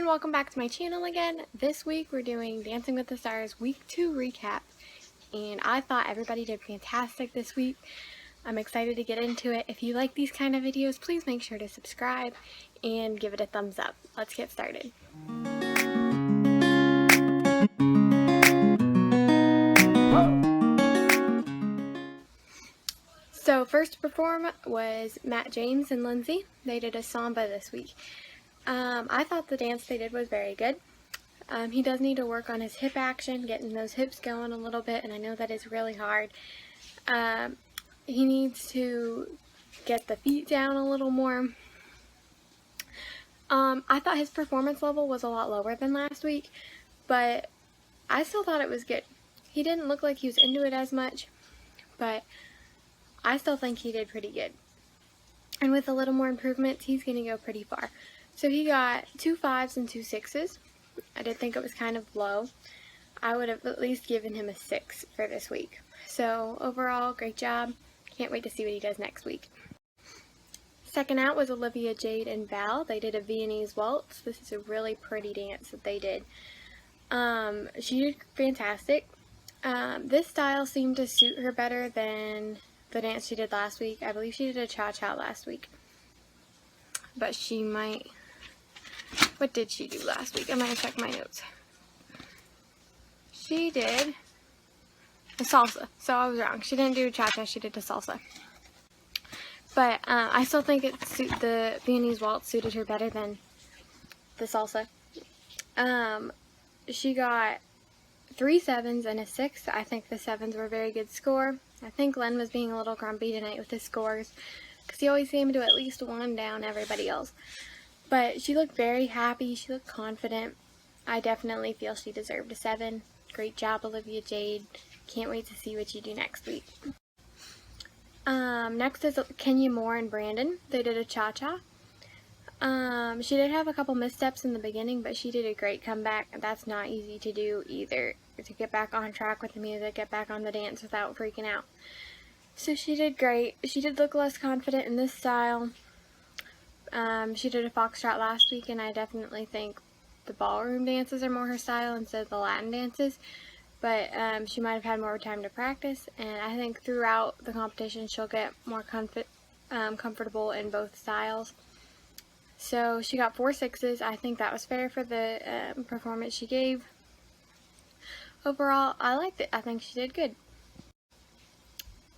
welcome back to my channel again. This week we're doing Dancing with the Stars Week 2 recap, and I thought everybody did fantastic this week. I'm excited to get into it. If you like these kind of videos, please make sure to subscribe and give it a thumbs up. Let's get started. So first to perform was Matt James and Lindsay. They did a Samba this week. I thought the dance they did was very good. He does need to work on his hip action, getting those hips going a little bit, and I know that is really hard. He needs to get the feet down a little more. I thought his performance level was a lot lower than last week, but I still thought it was good. He didn't look like he was into it as much, but I still think he did pretty good. And with a little more improvements, he's going to go pretty far. So he got 2 5s and 2 6s. I did think it was kind of low. I would have at least given him a 6 for this week. So overall, great job. Can't wait to see what he does next week. Second out was Olivia Jade and Val. They did a Viennese waltz. This is a really pretty dance that they did. She did fantastic. This style seemed to suit her better than the dance she did last week. I believe she did a cha-cha last week. But she might... What did she do last week? I'm going to check my notes. She did a salsa. So I was wrong. She didn't do a cha-cha. She did a salsa. But I still think the Viennese waltz suited her better than the salsa. She got 3 7s and a 6. I think the 7s were a very good score. I think Len was being a little grumpy tonight with his scores, because he always seemed to at least 1 down everybody else. But she looked very happy. She looked confident. I definitely feel she deserved a 7. Great job, Olivia Jade. Can't wait to see what you do next week. Next is Kenya Moore and Brandon. They did a cha-cha. She did have a couple missteps in the beginning, but she did a great comeback. That's not easy to do either, to get back on track with the music, get back on the dance without freaking out. So she did great. She did look less confident in this style. She did a Foxtrot last week, and I definitely think the ballroom dances are more her style instead of the Latin dances. But she might have had more time to practice, and I think throughout the competition she'll get more comfortable in both styles. So she got 4 6s. I think that was fair for the performance she gave. Overall, I liked it. I think she did good.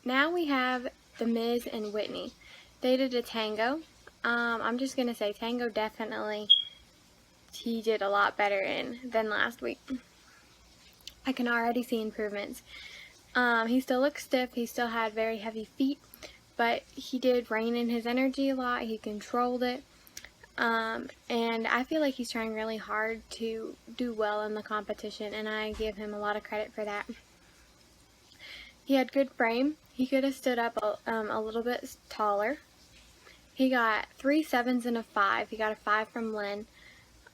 Now we have the Miz and Whitney. They did a tango. I'm just going to say tango definitely he did a lot better than last week. I can already see improvements. He still looked stiff. He still had very heavy feet, but he did rein in his energy a lot. He controlled it. And I feel like he's trying really hard to do well in the competition, and I give him a lot of credit for that. He had good frame. He could have stood up a little bit taller. He got 3 7s and a 5. He got a 5 from Lynn.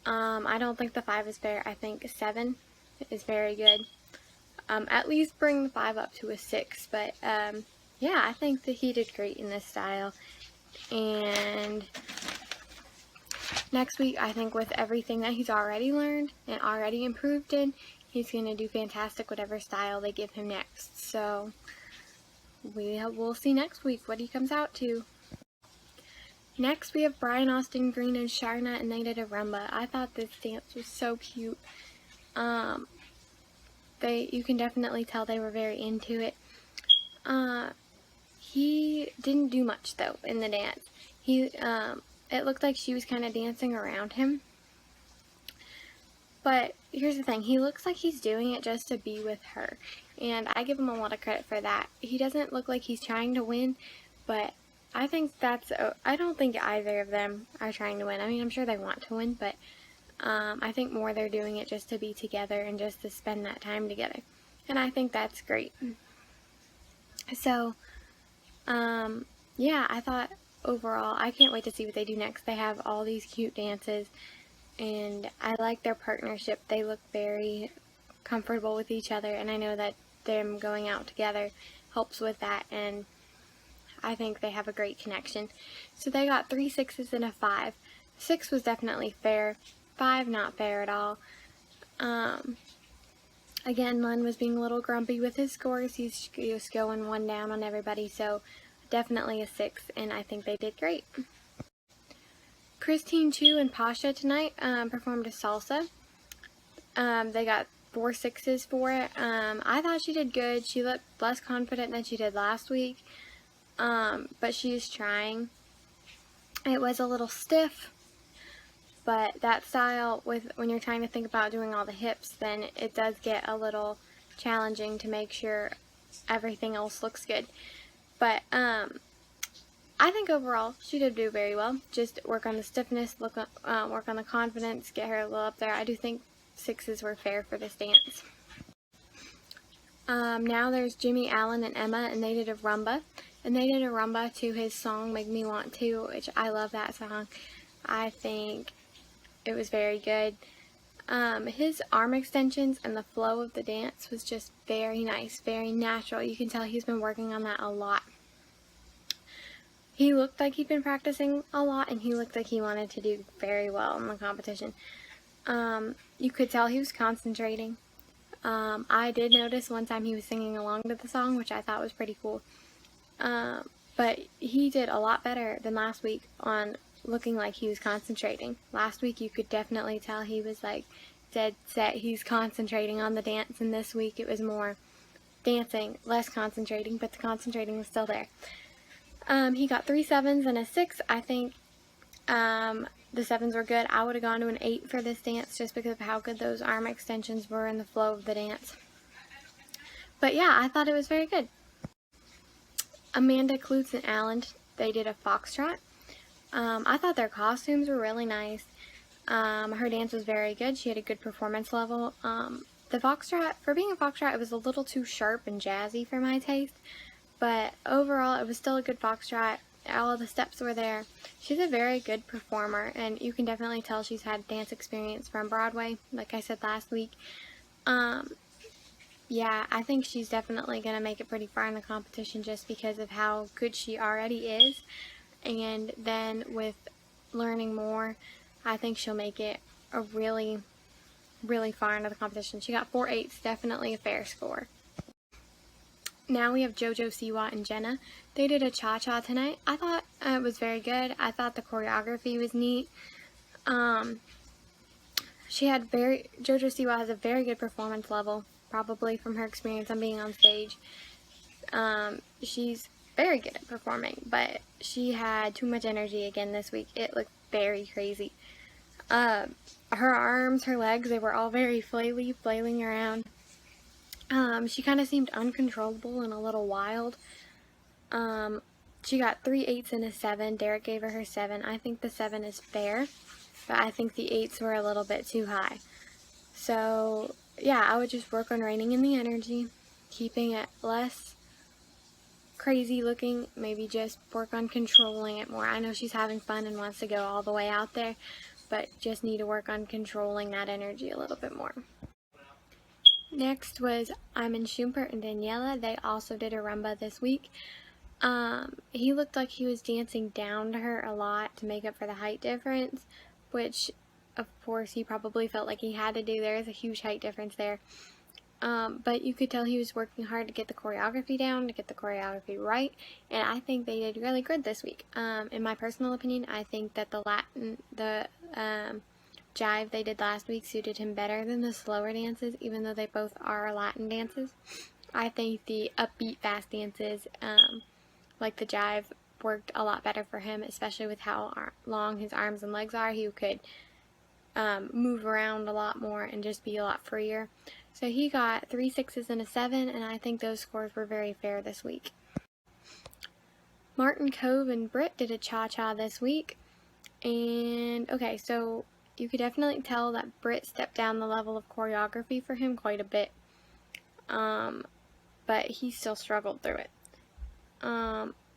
I don't think the 5 is fair. I think 7 is very good. At least bring the 5 up to a 6. But yeah, I think that he did great in this style. And next week, I think with everything that he's already learned and already improved in, he's going to do fantastic whatever style they give him next. So we'll see next week what he comes out to. Next, we have Brian Austin Green and Sharna, and they did a rumba. I thought this dance was so cute. You can definitely tell they were very into it. He didn't do much though in the dance. It looked like she was kind of dancing around him. But here's the thing, he looks like he's doing it just to be with her, and I give him a lot of credit for that. He doesn't look like he's trying to win, but I think I don't think either of them are trying to win. I mean, I'm sure they want to win, but I think more they're doing it just to be together and just to spend that time together. And I think that's great. So, yeah, I thought overall, I can't wait to see what they do next. They have all these cute dances, and I like their partnership. They look very comfortable with each other, and I know that them going out together helps with that, and I think they have a great connection. So they got 3 6s and a 5. 6 was definitely fair. 5, not fair at all. Again, Len was being a little grumpy with his scores. He's just going 1 down on everybody, so definitely a 6, and I think they did great. Christine, Chu, and Pasha tonight performed a salsa. They got 4 6s for it. I thought she did good. She looked less confident than she did last week, but she is trying. It was a little stiff, but that style, when you're trying to think about doing all the hips, then it does get a little challenging to make sure everything else looks good. But I think overall she did do very well. Just work on the stiffness, work on the confidence, get her a little up there. I do think 6s were fair for this dance. Now there's Jimmie, Alan, and Emma, and they did a rumba. And they did a rumba to his song, Make Me Want To, which I love that song. I think it was very good. His arm extensions and the flow of the dance was just very nice, very natural. You can tell he's been working on that a lot. He looked like he'd been practicing a lot, and he looked like he wanted to do very well in the competition. You could tell he was concentrating. I did notice one time he was singing along to the song, which I thought was pretty cool. But he did a lot better than last week on looking like he was concentrating. Last week you could definitely tell he was like dead set. He's concentrating on the dance, and this week it was more dancing, less concentrating, but the concentrating was still there. He got 3 7s and a 6. I think the 7s were good. I would have gone to an 8 for this dance just because of how good those arm extensions were in the flow of the dance. But yeah, I thought it was very good. Amanda, Kloots, and Alan, they did a foxtrot. I thought their costumes were really nice. Her dance was very good. She had a good performance level. The foxtrot, for being a foxtrot, it was a little too sharp and jazzy for my taste. But overall, it was still a good foxtrot. All the steps were there. She's a very good performer, and you can definitely tell she's had dance experience from Broadway, like I said last week. Yeah, I think she's definitely going to make it pretty far in the competition just because of how good she already is. And then with learning more, I think she'll make it a really, really far into the competition. She got 4 8s, definitely a fair score. Now we have JoJo, Siwa, and Jenna. They did a cha-cha tonight. I thought it was very good. I thought the choreography was neat. JoJo Siwa has a very good performance level, probably from her experience on being on stage. She's very good at performing, but she had too much energy again this week. It looked very crazy. Her arms, her legs, they were all very flailing around. She kind of seemed uncontrollable and a little wild. She got 3 8s and a 7. Derek gave her 7. I think the 7 is fair, but I think the 8s were a little bit too high. So, yeah, I would just work on reining in the energy, keeping it less crazy looking, maybe just work on controlling it more. I know she's having fun and wants to go all the way out there, but just need to work on controlling that energy a little bit more. Next was Iman, Shumpert, and Daniela. They also did a rumba this week. He looked like he was dancing down to her a lot to make up for the height difference, which of course he probably felt like he had to do. There is a huge height difference there. But you could tell he was working hard to get the choreography down, to get the choreography right, and I think they did really good this week. In my personal opinion, I think that the jive they did last week suited him better than the slower dances, even though they both are Latin dances. I think the upbeat fast dances, like the jive, worked a lot better for him, especially with how long his arms and legs are. He could move around a lot more and just be a lot freer. So he got 3 6s and a 7, and I think those scores were very fair this week. Martin, Cove, and Britt did a cha-cha this week. And, okay, so you could definitely tell that Britt stepped down the level of choreography for him quite a bit. But he still struggled through it.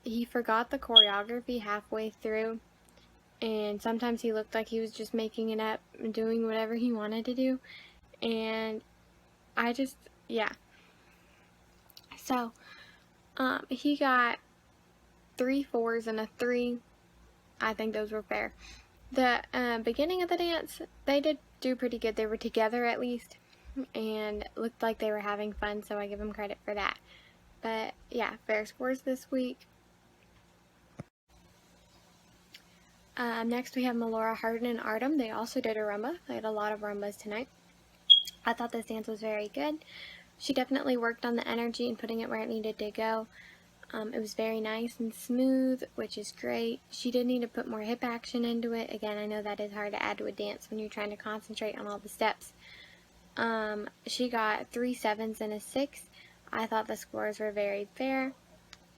He forgot the choreography halfway through, and sometimes he looked like he was just making it up and doing whatever he wanted to do. And yeah. So, he got 3 4s and a 3. I think those were fair. The beginning of the dance, they did do pretty good. They were together at least, and looked like they were having fun, so I give them credit for that. But yeah, fair scores this week. Next we have Melora, Hardin, and Artem. They also did a rumba. They had a lot of rumbas tonight. I thought this dance was very good. She definitely worked on the energy and putting it where it needed to go. It was very nice and smooth, which is great. She did need to put more hip action into it. Again, I know that is hard to add to a dance when you're trying to concentrate on all the steps. She got 3 7s and a 6. I thought the scores were very fair.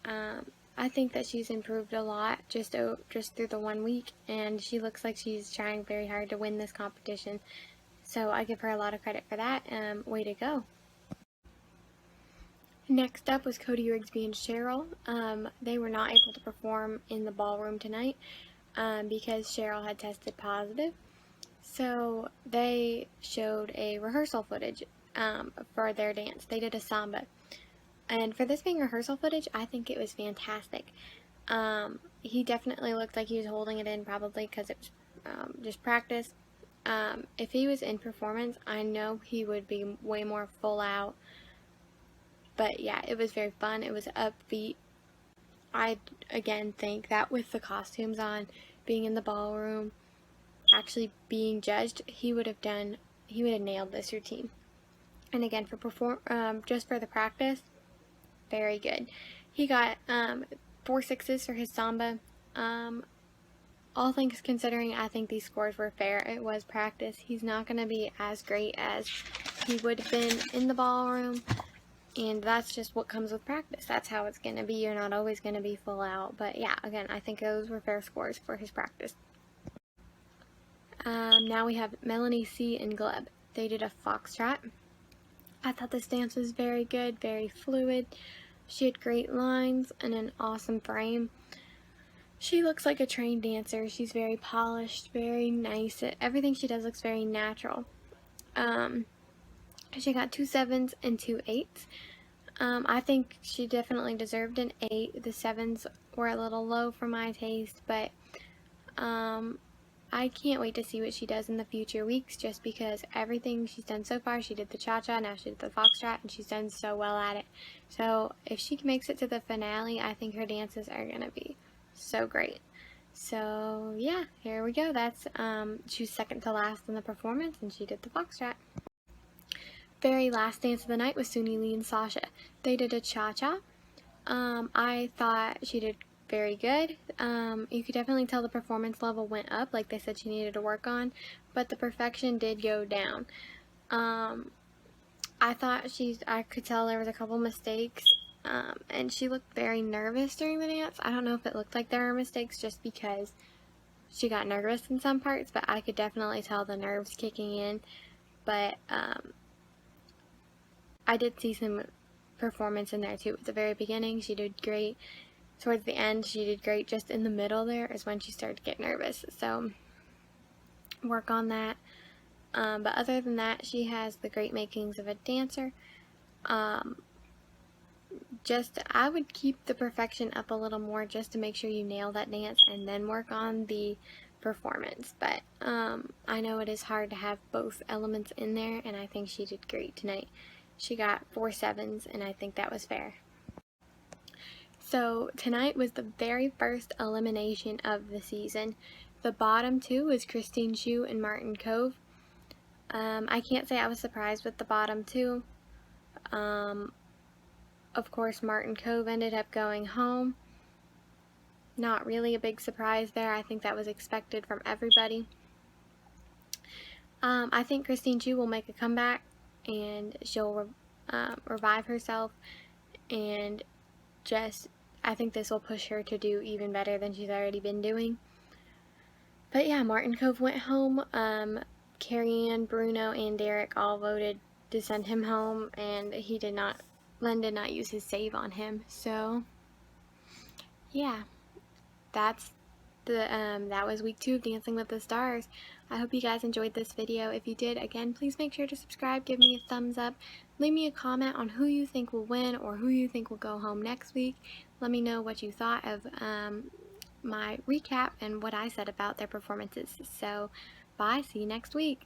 I think that she's improved a lot just through the 1 week, and she looks like she's trying very hard to win this competition. So I give her a lot of credit for that. Way to go. Next up was Cody, Rigsby, and Cheryl. They were not able to perform in the ballroom tonight because Cheryl had tested positive. So they showed a rehearsal footage for their dance. They did a Samba. And for this being rehearsal footage, I think it was fantastic. He definitely looked like he was holding it in, probably because it was just practice. If he was in performance, I know he would be way more full out. But yeah, it was very fun. It was upbeat. I, again, think that with the costumes on, being in the ballroom, actually being judged, he would have nailed this routine. And again, just for the practice, very good. He got 4 6s for his Samba. All things considering, I think these scores were fair. It was practice. He's not going to be as great as he would have been in the ballroom. And that's just what comes with practice. That's how it's going to be. You're not always going to be full out. But yeah, again, I think those were fair scores for his practice. Now we have Melanie C and Gleb. They did a Foxtrot. I thought this dance was very good, very fluid. She had great lines and an awesome frame. She looks like a trained dancer. She's very polished, very nice. Everything she does looks very natural. She got 2 7s and 2 8s. I think she definitely deserved an 8. The 7s were a little low for my taste, but I can't wait to see what she does in the future weeks, just because everything she's done so far, she did the cha-cha, now she did the foxtrot, and she's done so well at it. So if she makes it to the finale, I think her dances are going to be so great. So yeah, here we go. That's she was second to last in the performance, and she did the foxtrot. Very last dance of the night was Suni Lee and Sasha. They did a cha-cha. I thought she did very good. You could definitely tell the performance level went up, like they said she needed to work on, but the perfection did go down. I could tell there was a couple mistakes, and she looked very nervous during the dance. I don't know if it looked like there were mistakes just because she got nervous in some parts, but I could definitely tell the nerves kicking in. But I did see some performance in there too. At the very beginning, she did great. Towards the end, she did great. Just in the middle there is when she started to get nervous. So, work on that. But other than that, she has the great makings of a dancer. I would keep the perfection up a little more just to make sure you nail that dance and then work on the performance. But I know it is hard to have both elements in there, and I think she did great tonight. She got 4 7s, and I think that was fair. So tonight was the very first elimination of the season. The bottom 2 was Christine Chu and Martin Cove. I can't say I was surprised with the bottom 2. Of course, Martin Cove ended up going home. Not really a big surprise there. I think that was expected from everybody. I think Christine Chu will make a comeback, and she'll revive herself, and I think this will push her to do even better than she's already been doing. But yeah, Martin Cove went home. Carrie Ann, Bruno, and Derek all voted to send him home, and Len did not use his save on him. So yeah, that was week 2 of Dancing with the Stars. I hope you guys enjoyed this video. If you did, again, please make sure to subscribe, give me a thumbs up, leave me a comment on who you think will win or who you think will go home next week. Let me know what you thought of my recap and what I said about their performances. So, bye. See you next week.